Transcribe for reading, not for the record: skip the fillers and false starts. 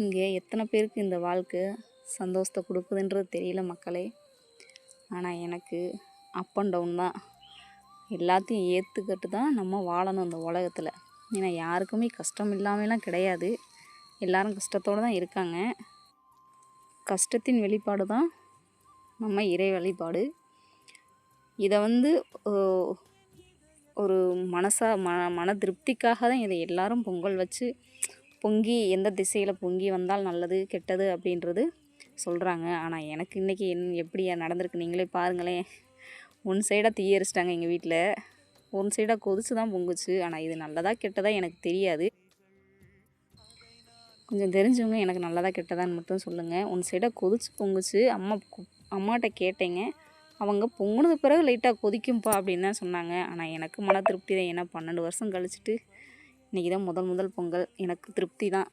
இங்கே எத்தனை பேருக்கு இந்த வாழ்க்கை சந்தோஷத்தை கொடுக்குதுன்றது தெரியல மக்களே. ஆனால் எனக்கு அப் அண்ட் டவுன் தான். எல்லாத்தையும் ஏற்றுக்கிட்டு தான் நம்ம வாழணும் இந்த உலகத்தில். ஏன்னா யாருக்குமே கஷ்டம் இல்லாமலாம் கிடையாது. எல்லாரும் கஷ்டத்தோடு தான் இருக்காங்க. கஷ்டத்தின் வெளிப்பாடு தான் நம்ம இறை வழிபாடு. இதை ஒரு மன திருப்திக்காக தான் இதை எல்லாரும் பொங்கல் வச்சு பொங்கி எந்த திசையில் பொங்கி வந்தால் நல்லது கெட்டது அப்படின்றது சொல்கிறாங்க. ஆனால் எனக்கு இன்றைக்கி எப்படி நடந்திருக்கு நீங்களே பாருங்களேன். ஒன் சைடாக தீ எரிச்சிட்டாங்க எங்கள் வீட்டில், ஒன் சைடாக கொதிச்சு தான் பொங்குச்சு. ஆனால் இது நல்லதா கெட்டதா எனக்கு தெரியாது. கொஞ்சம் தெரிஞ்சவங்க எனக்கு நல்லதா கெட்டதான்னு மட்டும் சொல்லுங்கள். ஒன் சைடாக கொதிச்சு பொங்குச்சு. அம்மாட்ட கேட்டேங்க. அவங்க பொங்குனது பிறகு லைட்டாக கொதிக்கும்பா அப்படின்னு தான் சொன்னாங்க. ஆனால் எனக்கு மன திருப்தி தான். ஏன்னா 12 வருஷம் கழிச்சிட்டு இன்றைக்கி தான் முதல் பொங்கல். எனக்கு திருப்தி தான்.